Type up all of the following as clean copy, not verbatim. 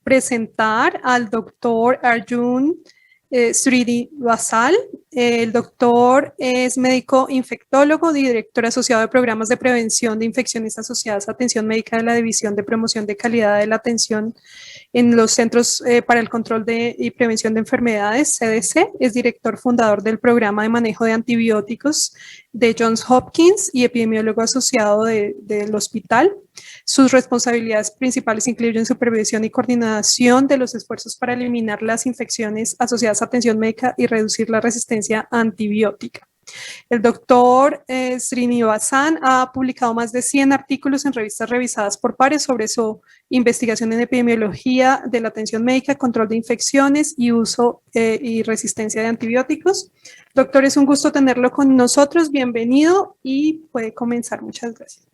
presentar al doctor Arjun Srinivasal. El doctor es médico infectólogo, director asociado de programas de prevención de infecciones asociadas a atención médica de la División de Promoción de Calidad de la Atención en los Centros para el Control y Prevención de Enfermedades, CDC. Es director fundador del programa de manejo de antibióticos de Johns Hopkins y epidemiólogo asociado del hospital. Sus responsabilidades principales incluyen supervisión y coordinación de los esfuerzos para eliminar las infecciones asociadas a atención médica y reducir la resistencia antibiótica. El doctor Srinivasan ha publicado más de 100 artículos en revistas revisadas por pares sobre su investigación en epidemiología de la atención médica, control de infecciones y uso y resistencia de antibióticos. Doctor, es un gusto tenerlo con nosotros. Bienvenido y puede comenzar. Muchas gracias.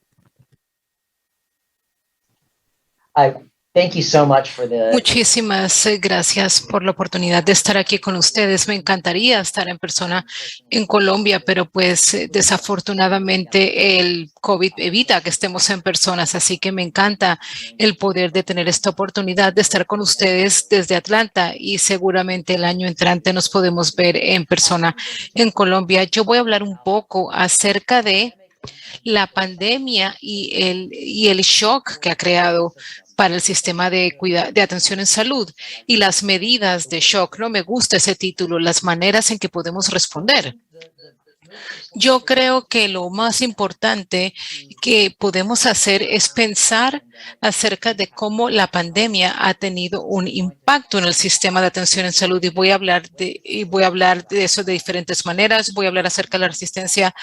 Muchísimas gracias por la oportunidad de estar aquí con ustedes. Me encantaría estar en persona en Colombia, pero pues desafortunadamente el COVID evita que estemos en personas, así que me encanta el poder de tener esta oportunidad de estar con ustedes desde Atlanta y seguramente el año entrante nos podemos ver en persona en Colombia. Yo voy a hablar un poco acerca de la pandemia y el shock que ha creado para el sistema de atención en salud y las medidas de shock. No me gusta ese título, las maneras en que podemos responder. Yo creo que lo más importante que podemos hacer es pensar acerca de cómo la pandemia ha tenido un impacto en el sistema de atención en salud y voy a hablar de eso de diferentes maneras. Voy a hablar acerca de la resistencia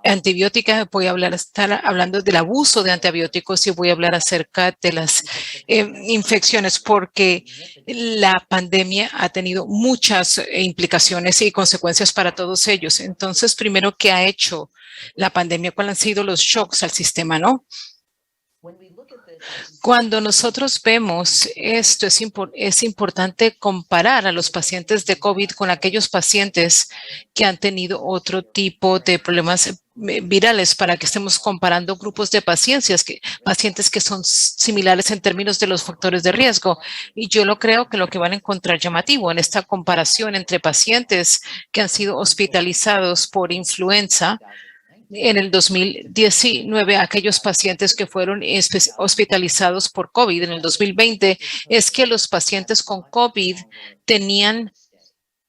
antibiótica, voy a estar hablando del abuso de antibióticos y voy a hablar acerca de las infecciones porque la pandemia ha tenido muchas implicaciones y consecuencias para todos ellos. Entonces, primero, ¿qué ha hecho la pandemia? ¿Cuáles han sido los shocks al sistema, no? Cuando nosotros vemos esto, es importante comparar a los pacientes de COVID con aquellos pacientes que han tenido otro tipo de problemas virales para que estemos comparando grupos de pacientes que son similares en términos de los factores de riesgo. Y yo creo que lo que van a encontrar llamativo en esta comparación entre pacientes que han sido hospitalizados por influenza en el 2019, aquellos pacientes que fueron hospitalizados por COVID en el 2020, es que los pacientes con COVID tenían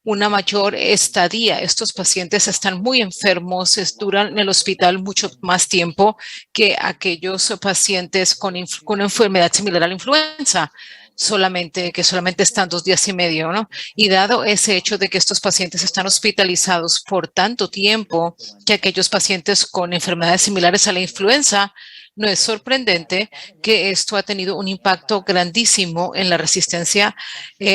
una mayor estadía. Estos pacientes están muy enfermos, duran en el hospital mucho más tiempo que aquellos pacientes con una enfermedad similar a la influenza. Solamente están 2 días y medio, ¿no? Y dado ese hecho de que estos pacientes están hospitalizados por tanto tiempo que aquellos pacientes con enfermedades similares a la influenza, no es sorprendente que esto ha tenido un impacto grandísimo en la resistencia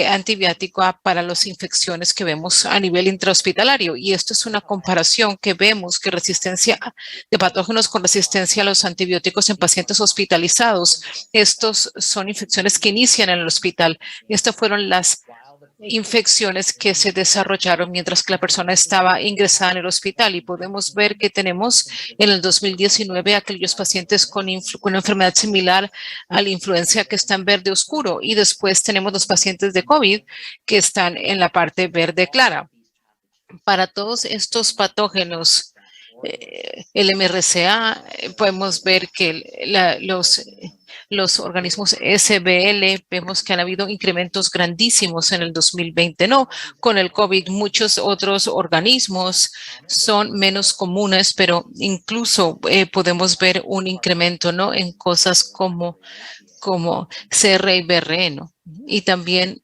antibiótica para las infecciones que vemos a nivel intrahospitalario. Y esto es una comparación que vemos que resistencia de patógenos con resistencia a los antibióticos en pacientes hospitalizados. Estos son infecciones que inician en el hospital. Estas fueron las infecciones que se desarrollaron mientras que la persona estaba ingresada en el hospital y podemos ver que tenemos en el 2019 aquellos pacientes con una enfermedad similar a la influenza que está en verde oscuro y después tenemos los pacientes de COVID que están en la parte verde clara. Para todos estos patógenos, el MRSA, podemos ver que los organismos SBL, vemos que han habido incrementos grandísimos en el 2020, ¿no? Con el COVID, muchos otros organismos son menos comunes, pero incluso podemos ver un incremento, ¿no? En cosas como CR y BRE, ¿no? Y también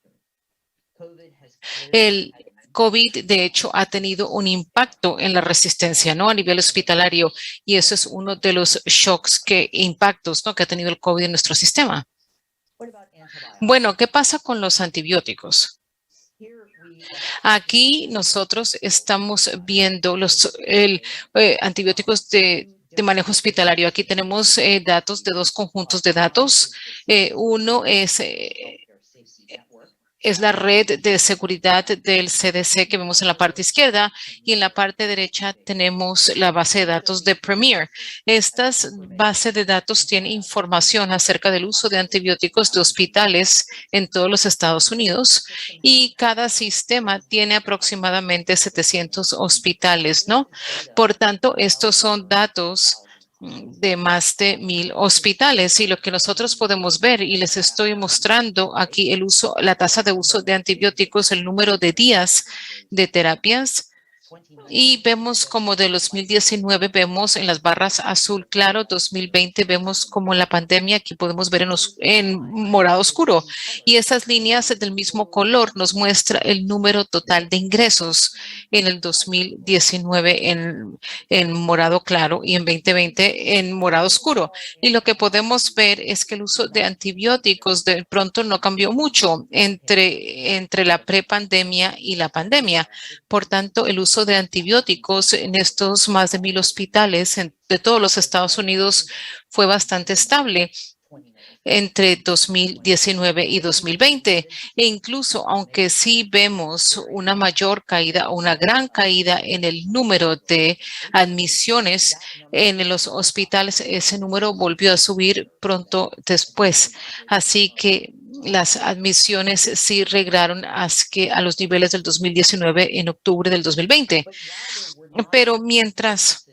el COVID, de hecho, ha tenido un impacto en la resistencia, ¿no? A nivel hospitalario. Y eso es uno de los shocks, impactos, ¿no? Que ha tenido el COVID en nuestro sistema. Bueno, ¿qué pasa con los antibióticos? Aquí nosotros estamos viendo los antibióticos de manejo hospitalario. Aquí tenemos datos de 2 conjuntos de datos. Uno es es la red de seguridad del CDC que vemos en la parte izquierda, y en la parte derecha tenemos la base de datos de Premier. Estas bases de datos tienen información acerca del uso de antibióticos de hospitales en todos los Estados Unidos, y cada sistema tiene aproximadamente 700 hospitales, ¿no? Por tanto, estos son datos de más de 1,000 hospitales, y lo que nosotros podemos ver, y les estoy mostrando aquí la tasa de uso de antibióticos, el número de días de terapias, y vemos como de 2019 vemos en las barras azul claro, 2020 vemos como la pandemia, aquí podemos ver en morado oscuro, y esas líneas del mismo color nos muestra el número total de ingresos en el 2019 en morado claro y en 2020 en morado oscuro. Y lo que podemos ver es que el uso de antibióticos de pronto no cambió mucho entre la prepandemia y la pandemia. Por tanto, el uso de antibióticos en estos más de 1,000 hospitales de todos los Estados Unidos fue bastante estable entre 2019 y 2020. E incluso, aunque sí vemos una mayor caída, una gran caída en el número de admisiones en los hospitales, ese número volvió a subir pronto después. Así que las admisiones sí regresaron a los niveles del 2019 en octubre del 2020. Pero mientras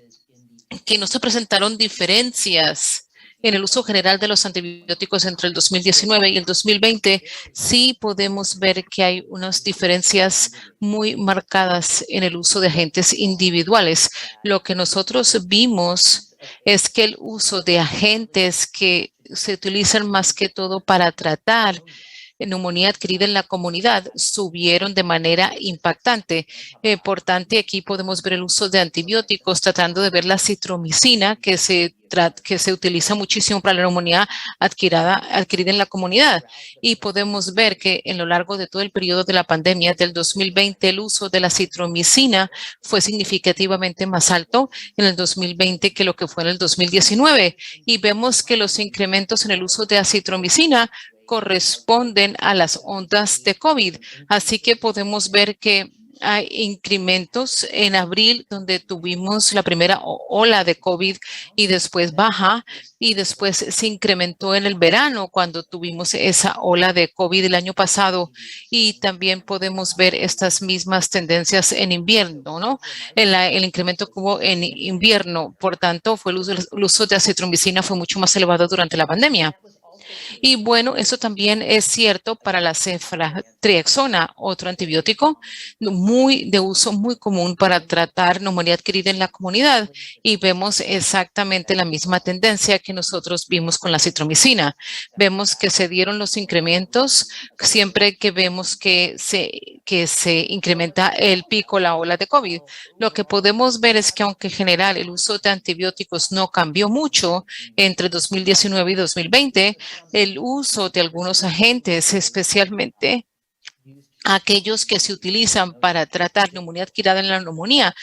que no se presentaron diferencias en el uso general de los antibióticos entre el 2019 y el 2020, sí podemos ver que hay unas diferencias muy marcadas en el uso de agentes individuales. Lo que nosotros vimos es que el uso de agentes que se utilizan más que todo para tratar neumonía adquirida en la comunidad subieron de manera impactante. Por tanto, aquí podemos ver el uso de antibióticos, tratando de ver la citromicina que se utiliza muchísimo para la neumonía adquirida en la comunidad. Y podemos ver que en lo largo de todo el periodo de la pandemia del 2020, el uso de la citromicina fue significativamente más alto en el 2020 que lo que fue en el 2019. Y vemos que los incrementos en el uso de acitromicina corresponden a las ondas de COVID. Así que podemos ver que hay incrementos en abril, donde tuvimos la primera ola de COVID y después baja, y después se incrementó en el verano cuando tuvimos esa ola de COVID el año pasado, y también podemos ver estas mismas tendencias en invierno, ¿no? El incremento que hubo en invierno, por tanto, el uso de acitromicina fue mucho más elevado durante la pandemia. Y bueno, eso también es cierto para la ceftriaxona, otro antibiótico de uso muy común para tratar neumonía adquirida en la comunidad. Y vemos exactamente la misma tendencia que nosotros vimos con la citromicina. Vemos que se dieron los incrementos siempre que vemos que se incrementa el pico, la ola de COVID. Lo que podemos ver es que aunque en general el uso de antibióticos no cambió mucho entre 2019 y 2020, el uso de algunos agentes, especialmente aquellos que se utilizan para tratar neumonía adquirida en la neumonía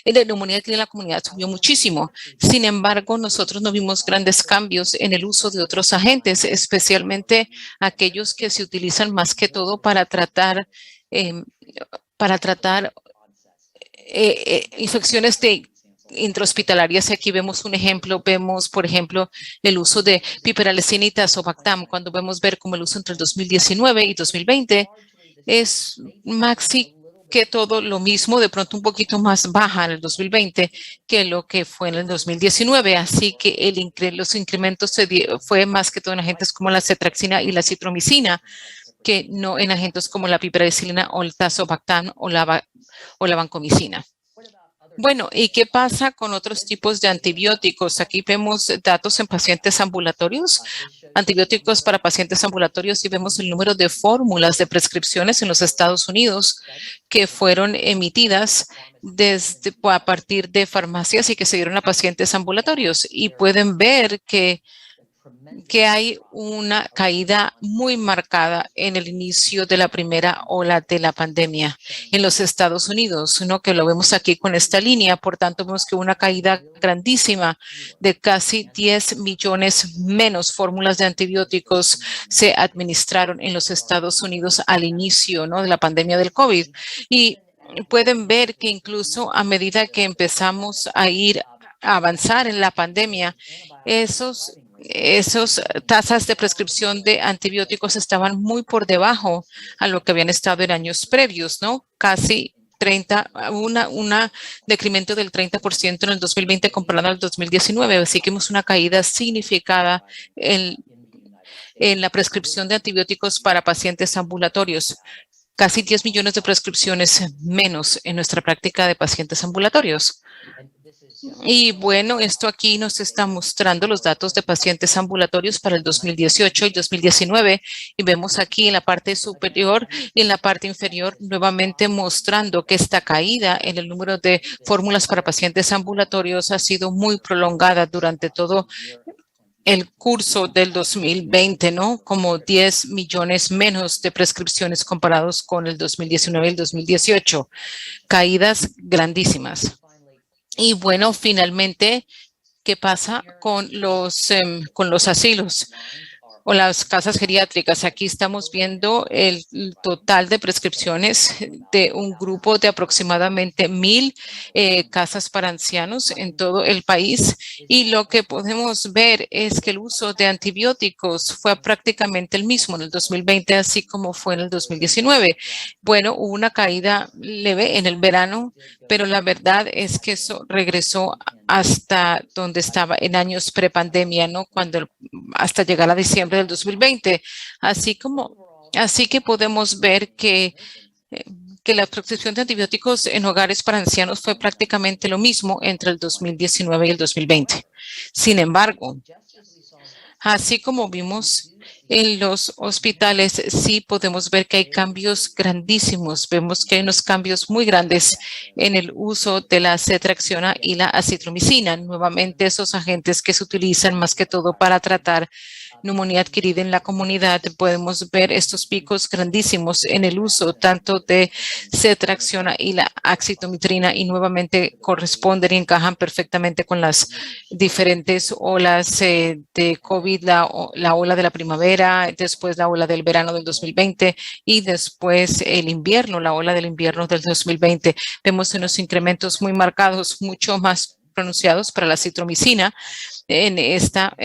adquirida en la comunidad subió muchísimo. Sin embargo, nosotros no vimos grandes cambios en el uso de otros agentes, especialmente aquellos que se utilizan más que todo para tratar infecciones intrahospitalarias. Aquí vemos un ejemplo, por ejemplo, el uso de piperacillina y tazobactam, cuando vemos ver como el uso entre el 2019 y 2020 es maxi que todo lo mismo, de pronto un poquito más baja en el 2020 que lo que fue en el 2019. Así que los incrementos fue más que todo en agentes como la cetraxina y la citromicina, que no en agentes como la piperacillina o el tazobactam o la vancomicina. Bueno, ¿y qué pasa con otros tipos de antibióticos? Aquí vemos datos en pacientes ambulatorios, antibióticos para pacientes ambulatorios, y vemos el número de fórmulas de prescripciones en los Estados Unidos que fueron emitidas a partir de farmacias y que se dieron a pacientes ambulatorios. Y pueden ver que que hay una caída muy marcada en el inicio de la primera ola de la pandemia en los Estados Unidos, ¿no? Que lo vemos aquí con esta línea. Por tanto, vemos que una caída grandísima de casi 10 millones menos fórmulas de antibióticos se administraron en los Estados Unidos al inicio, ¿no?, de la pandemia del COVID. Y pueden ver que incluso a medida que empezamos a avanzar en la pandemia, esos tasas de prescripción de antibióticos estaban muy por debajo a lo que habían estado en años previos, ¿no? Casi un decremento del 30% en el 2020 comparado al 2019. Así que vemos una caída significada en la prescripción de antibióticos para pacientes ambulatorios. Casi 10 millones de prescripciones menos en nuestra práctica de pacientes ambulatorios. Y bueno, esto aquí nos está mostrando los datos de pacientes ambulatorios para el 2018 y 2019. Y vemos aquí en la parte superior y en la parte inferior nuevamente mostrando que esta caída en el número de fórmulas para pacientes ambulatorios ha sido muy prolongada durante todo el curso del 2020, ¿no? Como 10 millones menos de prescripciones comparados con el 2019 y el 2018. Caídas grandísimas. Y bueno, finalmente, ¿qué pasa con los asilos o las casas geriátricas? Aquí estamos viendo el total de prescripciones de un grupo de aproximadamente 1,000 casas para ancianos en todo el país. Y lo que podemos ver es que el uso de antibióticos fue prácticamente el mismo en el 2020, así como fue en el 2019. Bueno, hubo una caída leve en el verano, pero la verdad es que eso regresó hasta donde estaba en años prepandemia, ¿no? Hasta llegar a diciembre del 2020. Así que podemos ver que la prescripción de antibióticos en hogares para ancianos fue prácticamente lo mismo entre el 2019 y el 2020. Sin embargo, así como vimos en los hospitales, sí podemos ver que hay cambios grandísimos. Vemos que hay unos cambios muy grandes en el uso de la cetraxiona y la acitromicina. Nuevamente, esos agentes que se utilizan más que todo para tratar neumonía adquirida en la comunidad. Podemos ver estos picos grandísimos en el uso tanto de cetraxiona y la acitromitrina, y nuevamente corresponden y encajan perfectamente con las diferentes olas de COVID, la ola de la primavera, después la ola del verano del 2020 y después el invierno, la ola del invierno del 2020. Vemos unos incrementos muy marcados, mucho más pronunciados para la citromicina en esta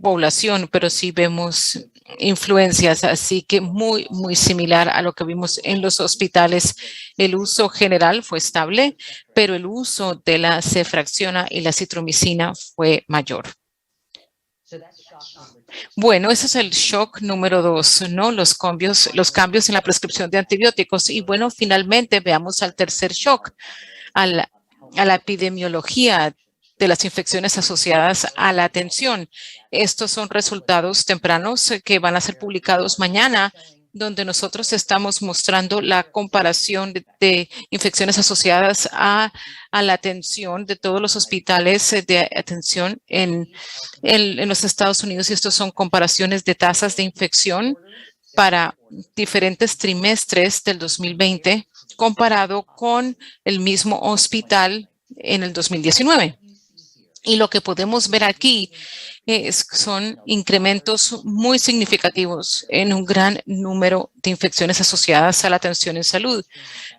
población, pero sí vemos influencias, así que muy similar a lo que vimos en los hospitales. El uso general fue estable, pero el uso de la cefraxiona y la citromicina fue mayor. Bueno, ese es el shock número 2, ¿no? Los cambios en la prescripción de antibióticos. Y bueno, finalmente veamos al tercer shock, a la epidemiología de las infecciones asociadas a la atención. Estos son resultados tempranos que van a ser publicados mañana, donde nosotros estamos mostrando la comparación de infecciones asociadas a la atención de todos los hospitales de atención en los Estados Unidos. Y estos son comparaciones de tasas de infección para diferentes trimestres del 2020 comparado con el mismo hospital en el 2019. Y lo que podemos ver aquí son incrementos muy significativos en un gran número de infecciones asociadas a la atención en salud.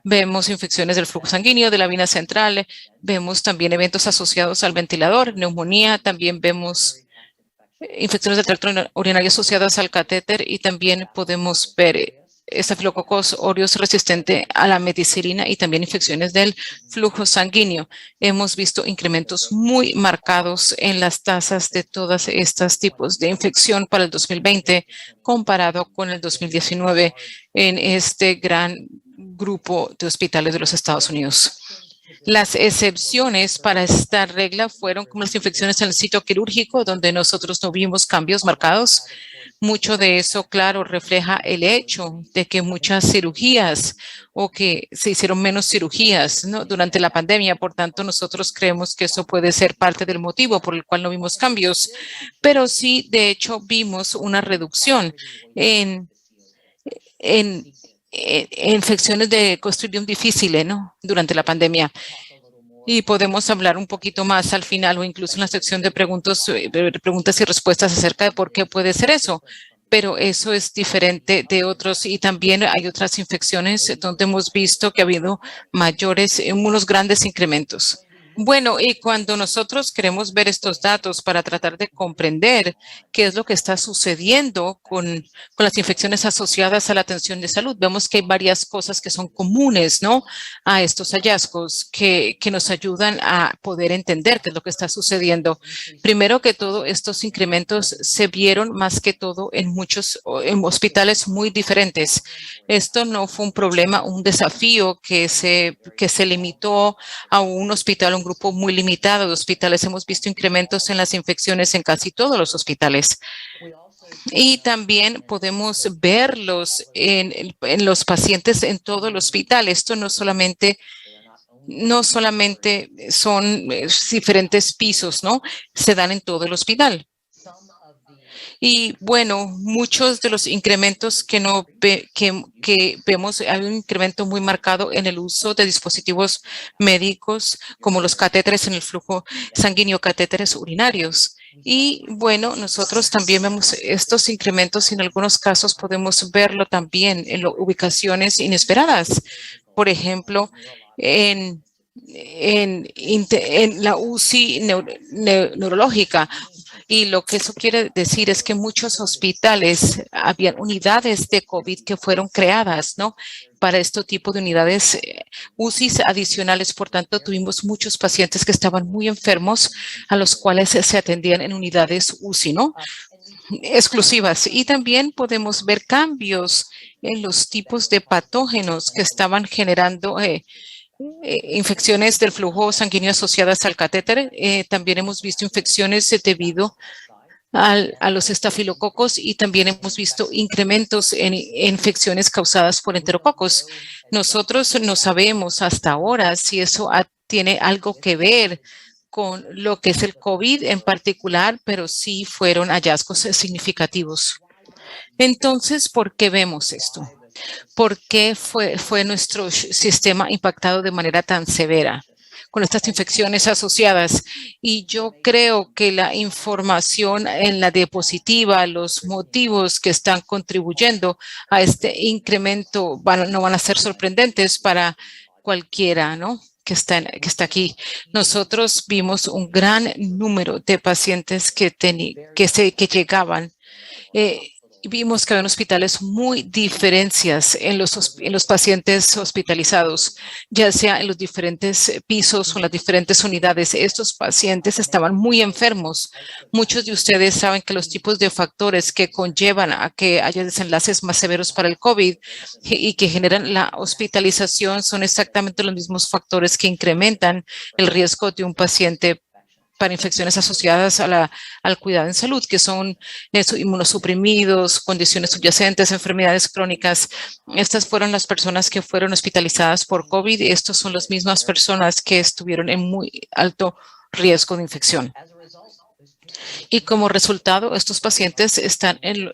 Vemos infecciones del flujo sanguíneo, de la vena central, vemos también eventos asociados al ventilador, neumonía, también vemos infecciones del tracto urinario asociadas al catéter, y también podemos ver Staphylococcus aureus resistente a la meticilina y también infecciones del flujo sanguíneo. Hemos visto incrementos muy marcados en las tasas de todos estos tipos de infección para el 2020 comparado con el 2019 en este gran grupo de hospitales de los Estados Unidos. Las excepciones para esta regla fueron como las infecciones en el sitio quirúrgico, donde nosotros no vimos cambios marcados. Mucho de eso, claro, refleja el hecho de que muchas cirugías o que se hicieron menos cirugías, ¿no?, durante la pandemia. Por tanto, nosotros creemos que eso puede ser parte del motivo por el cual no vimos cambios, pero sí, de hecho, vimos una reducción en, en infecciones de Clostridium difficile, ¿no?, durante la pandemia. Y podemos hablar un poquito más al final o incluso en la sección de preguntas y respuestas acerca de por qué puede ser eso. Pero eso es diferente de otros y también hay otras infecciones donde hemos visto que ha habido unos grandes incrementos. Bueno, y cuando nosotros queremos ver estos datos para tratar de comprender qué es lo que está sucediendo con las infecciones asociadas a la atención de salud, vemos que hay varias cosas que son comunes, ¿no?, a estos hallazgos que nos ayudan a poder entender qué es lo que está sucediendo. Primero que todo, estos incrementos se vieron más que todo en en hospitales muy diferentes. Esto no fue un problema, un desafío que se limitó a un hospital, un grupo muy limitado de hospitales. Hemos visto incrementos en las infecciones en casi todos los hospitales. Y también podemos verlos en los pacientes en todo el hospital. Esto no solamente son diferentes pisos, ¿no? Se dan en todo el hospital. Y bueno, muchos de los incrementos que vemos, hay un incremento muy marcado en el uso de dispositivos médicos como los catéteres en el flujo sanguíneo, catéteres urinarios. Y bueno, nosotros también vemos estos incrementos y en algunos casos podemos verlo también en ubicaciones inesperadas. Por ejemplo, en la UCI neurológica. Y lo que eso quiere decir es que muchos hospitales habían unidades de COVID que fueron creadas, ¿no?, para este tipo de unidades UCIs adicionales. Por tanto, tuvimos muchos pacientes que estaban muy enfermos a los cuales se atendían en unidades UCI, ¿no?, exclusivas. Y también podemos ver cambios en los tipos de patógenos que estaban generando infecciones del flujo sanguíneo asociadas al catéter. También hemos visto infecciones debido a los estafilococos y también hemos visto incrementos en infecciones causadas por enterococos. Nosotros no sabemos hasta ahora si eso tiene algo que ver con lo que es el COVID en particular, pero sí fueron hallazgos significativos. Entonces, ¿por qué vemos esto? ¿Por qué fue nuestro sistema impactado de manera tan severa con estas infecciones asociadas? Y yo creo que la información en la diapositiva, los motivos que están contribuyendo a este incremento no van a ser sorprendentes para cualquiera, ¿no?, que está aquí. Nosotros vimos un gran número de pacientes que llegaban. Y vimos que había hospitales muy diferencias en los pacientes hospitalizados, ya sea en los diferentes pisos o en las diferentes unidades. Estos pacientes estaban muy enfermos. Muchos de ustedes saben que los tipos de factores que conllevan a que haya desenlaces más severos para el COVID y que generan la hospitalización son exactamente los mismos factores que incrementan el riesgo de un paciente para infecciones asociadas al cuidado en salud, que son inmunosuprimidos, condiciones subyacentes, enfermedades crónicas. Estas fueron las personas que fueron hospitalizadas por COVID y estas son las mismas personas que estuvieron en muy alto riesgo de infección. Y como resultado, estos pacientes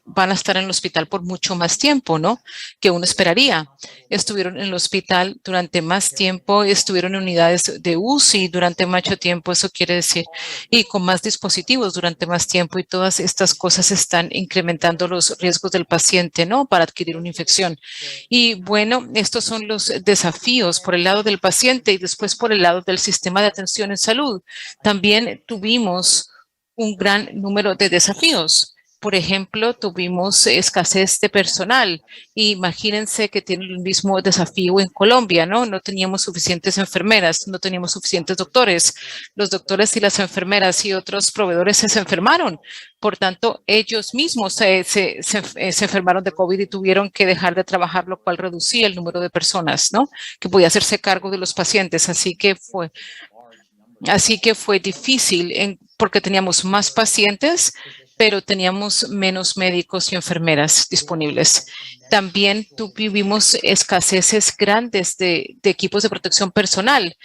van a estar en el hospital por mucho más tiempo, ¿no?, que uno esperaría. Estuvieron en el hospital durante más tiempo, estuvieron en unidades de UCI durante mucho tiempo, eso quiere decir, y con más dispositivos durante más tiempo, y todas estas cosas están incrementando los riesgos del paciente, ¿no?, para adquirir una infección. Y bueno, estos son los desafíos por el lado del paciente y después por el lado del sistema de atención en salud. También tuvimos un gran número de desafíos. Por ejemplo, tuvimos escasez de personal. Imagínense que tienen el mismo desafío en Colombia, ¿no? No teníamos suficientes enfermeras, no teníamos suficientes doctores. Los doctores y las enfermeras y otros proveedores se enfermaron. Por tanto, ellos mismos se enfermaron de COVID y tuvieron que dejar de trabajar, lo cual reducía el número de personas, ¿no?, que podía hacerse cargo de los pacientes. Así que fue difícil porque teníamos más pacientes, pero teníamos menos médicos y enfermeras disponibles. También tuvimos escaseces grandes de equipos de protección personal.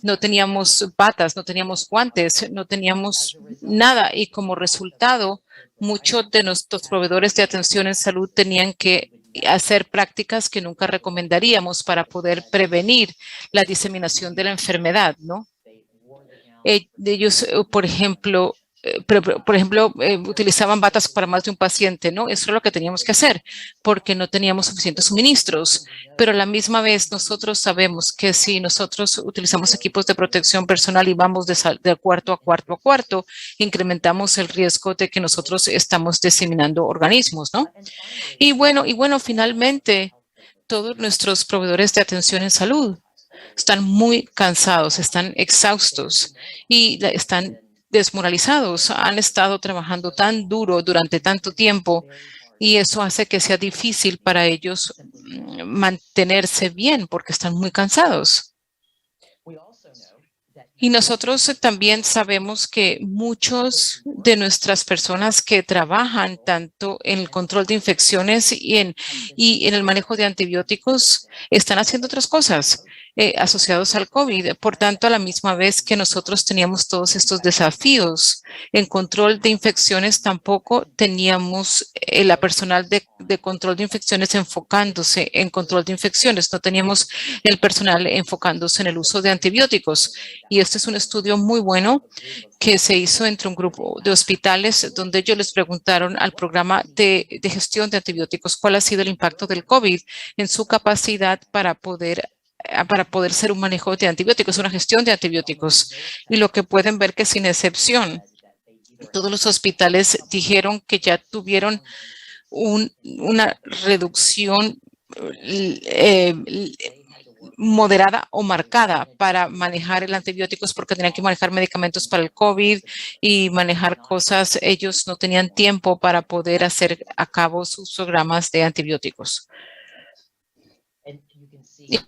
No teníamos batas, no teníamos guantes, no teníamos nada y como resultado, muchos de nuestros proveedores de atención en salud tenían que hacer prácticas que nunca recomendaríamos para poder prevenir la diseminación de la enfermedad, ¿no? Ellos, por ejemplo, utilizaban batas para más de un paciente, ¿no? Eso es lo que teníamos que hacer porque no teníamos suficientes suministros. Pero a la misma vez nosotros sabemos que si nosotros utilizamos equipos de protección personal y vamos de cuarto a cuarto a cuarto, incrementamos el riesgo de que nosotros estamos diseminando organismos, ¿no? Y bueno, finalmente, todos nuestros proveedores de atención en salud están muy cansados, están exhaustos y están desmoralizados. Han estado trabajando tan duro durante tanto tiempo y eso hace que sea difícil para ellos mantenerse bien porque están muy cansados. Y nosotros también sabemos que muchos de nuestras personas que trabajan tanto en el control de infecciones y en el manejo de antibióticos están haciendo otras cosas asociados al COVID. Por tanto, a la misma vez que nosotros teníamos todos estos desafíos en control de infecciones, tampoco teníamos la personal de control de infecciones enfocándose en control de infecciones. No teníamos el personal enfocándose en el uso de antibióticos. Y este es un estudio muy bueno que se hizo entre un grupo de hospitales donde ellos les preguntaron al programa de gestión de antibióticos cuál ha sido el impacto del COVID en su capacidad para poder ser un manejo de antibióticos, una gestión de antibióticos. Y lo que pueden ver que sin excepción, todos los hospitales dijeron que ya tuvieron una reducción moderada o marcada para manejar el antibióticos porque tenían que manejar medicamentos para el COVID y manejar cosas. Ellos no tenían tiempo para poder hacer a cabo sus programas de antibióticos.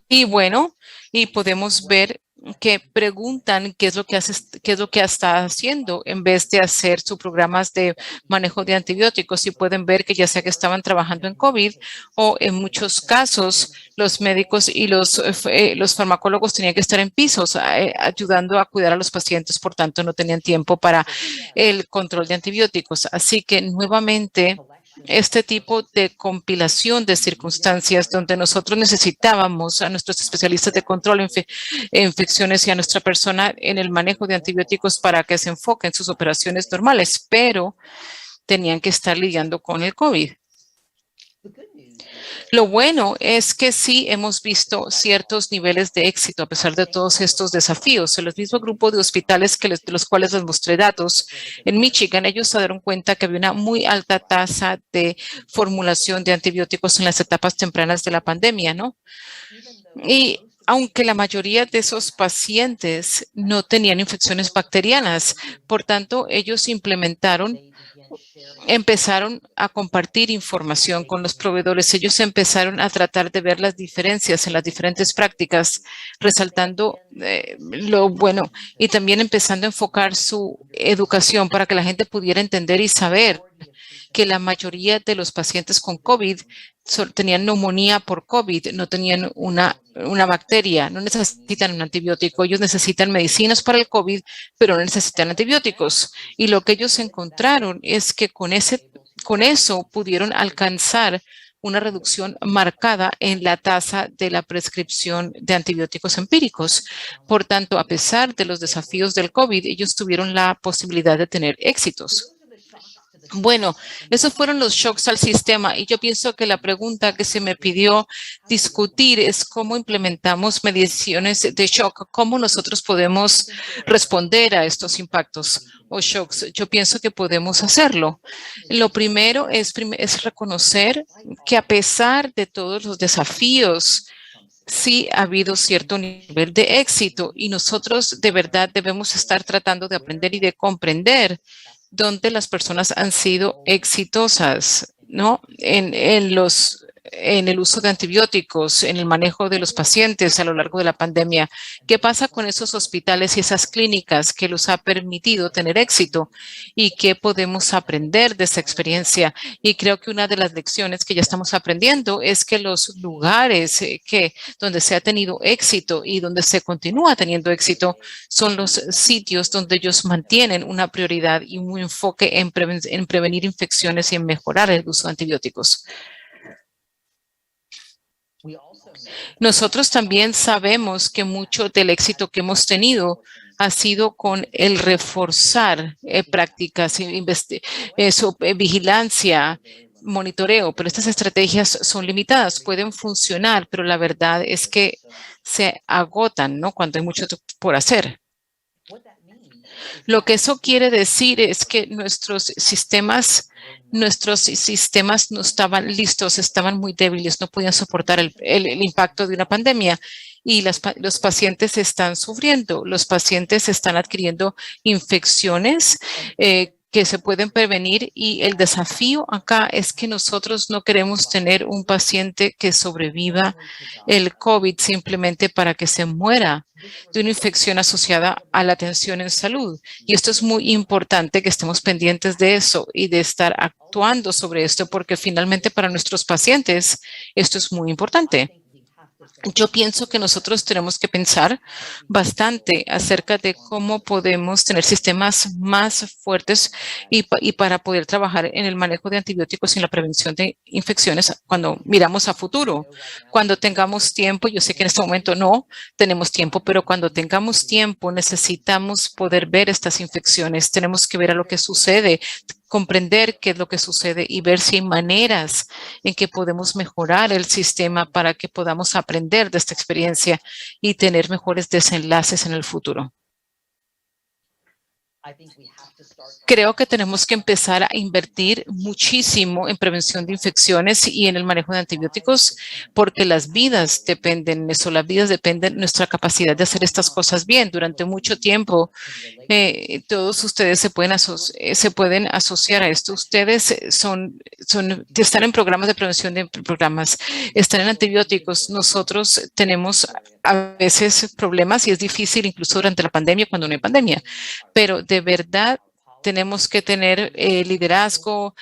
Y bueno, y podemos ver que preguntan qué es lo que está haciendo en vez de hacer sus programas de manejo de antibióticos y pueden ver que ya sea que estaban trabajando en COVID o en muchos casos los médicos y los farmacólogos tenían que estar en pisos ayudando a cuidar a los pacientes, por tanto no tenían tiempo para el control de antibióticos. Así que nuevamente este tipo de compilación de circunstancias donde nosotros necesitábamos a nuestros especialistas de control de infecciones y a nuestra persona en el manejo de antibióticos para que se enfoquen en sus operaciones normales, pero tenían que estar lidiando con el COVID. Lo bueno es que sí hemos visto ciertos niveles de éxito a pesar de todos estos desafíos. En los mismos grupos de hospitales de los cuales les mostré datos, en Michigan ellos se dieron cuenta que había una muy alta tasa de formulación de antibióticos en las etapas tempranas de la pandemia, ¿no? Y aunque la mayoría de esos pacientes no tenían infecciones bacterianas, por tanto, ellos empezaron a compartir información con los proveedores. Ellos empezaron a tratar de ver las diferencias en las diferentes prácticas, resaltando lo bueno y también empezando a enfocar su educación para que la gente pudiera entender y saber que la mayoría de los pacientes con COVID tenían neumonía por COVID, no tenían una bacteria, no necesitan un antibiótico. Ellos necesitan medicinas para el COVID, pero no necesitan antibióticos. Y lo que ellos encontraron es que con eso pudieron alcanzar una reducción marcada en la tasa de la prescripción de antibióticos empíricos. Por tanto, a pesar de los desafíos del COVID, ellos tuvieron la posibilidad de tener éxitos. Bueno, esos fueron los shocks al sistema y yo pienso que la pregunta que se me pidió discutir es cómo implementamos mediciones de shock, cómo nosotros podemos responder a estos impactos o shocks. Yo pienso que podemos hacerlo. Lo primero es reconocer que a pesar de todos los desafíos, sí ha habido cierto nivel de éxito y nosotros de verdad debemos estar tratando de aprender y de comprender donde las personas han sido exitosas, ¿no? En los en el uso de antibióticos, en el manejo de los pacientes a lo largo de la pandemia. ¿Qué pasa con esos hospitales y esas clínicas que los ha permitido tener éxito? ¿Y qué podemos aprender de esa experiencia? Y creo que una de las lecciones que ya estamos aprendiendo es que los lugares donde se ha tenido éxito y donde se continúa teniendo éxito son los sitios donde ellos mantienen una prioridad y un enfoque en prevenir infecciones y en mejorar el uso de antibióticos. Nosotros también sabemos que mucho del éxito que hemos tenido ha sido con el reforzar prácticas, vigilancia, monitoreo, pero estas estrategias son limitadas, pueden funcionar, pero la verdad es que se agotan, ¿no? Cuando hay mucho por hacer. Lo que eso quiere decir es que nuestros sistemas no estaban listos, estaban muy débiles, no podían soportar el impacto de una pandemia y los pacientes están sufriendo, los pacientes están adquiriendo infecciones que se pueden prevenir y el desafío acá es que nosotros no queremos tener un paciente que sobreviva el COVID simplemente para que se muera de una infección asociada a la atención en salud. Y esto es muy importante que estemos pendientes de eso y de estar actuando sobre esto porque finalmente para nuestros pacientes esto es muy importante. Yo pienso que nosotros tenemos que pensar bastante acerca de cómo podemos tener sistemas más fuertes y para poder trabajar en el manejo de antibióticos y en la prevención de infecciones cuando miramos a futuro. Cuando tengamos tiempo, yo sé que en este momento no tenemos tiempo, pero cuando tengamos tiempo necesitamos poder ver estas infecciones. Tenemos que ver a lo que sucede, comprender qué es lo que sucede y ver si hay maneras en que podemos mejorar el sistema para que podamos aprender de esta experiencia y tener mejores desenlaces en el futuro. Creo que tenemos que empezar a invertir muchísimo en prevención de infecciones y en el manejo de antibióticos porque las vidas dependen de eso, las vidas dependen de nuestra capacidad de hacer estas cosas bien. Durante mucho tiempo, todos ustedes se pueden asociar a esto. Ustedes están en programas de prevención de programas, están en antibióticos. Nosotros tenemos a veces problemas y es difícil incluso durante la pandemia cuando no hay pandemia, pero de verdad tenemos que tener liderazgo,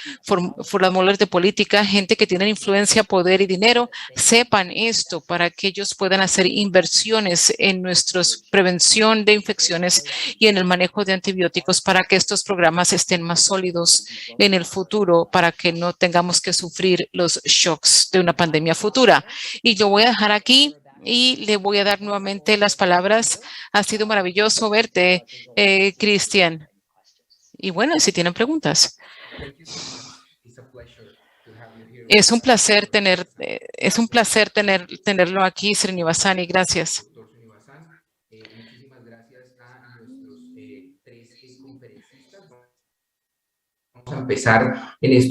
formadores de política, gente que tiene influencia, poder y dinero, sepan esto para que ellos puedan hacer inversiones en nuestra prevención de infecciones y en el manejo de antibióticos para que estos programas estén más sólidos en el futuro, para que no tengamos que sufrir los shocks de una pandemia futura. Y yo voy a dejar aquí y le voy a dar nuevamente las palabras. Ha sido maravilloso verte, Cristian. Y bueno, si tienen preguntas. Es un placer tenerlo aquí, Srinivasani. Gracias. Muchísimas gracias a nuestros tres conferencistas. Vamos a empezar en estos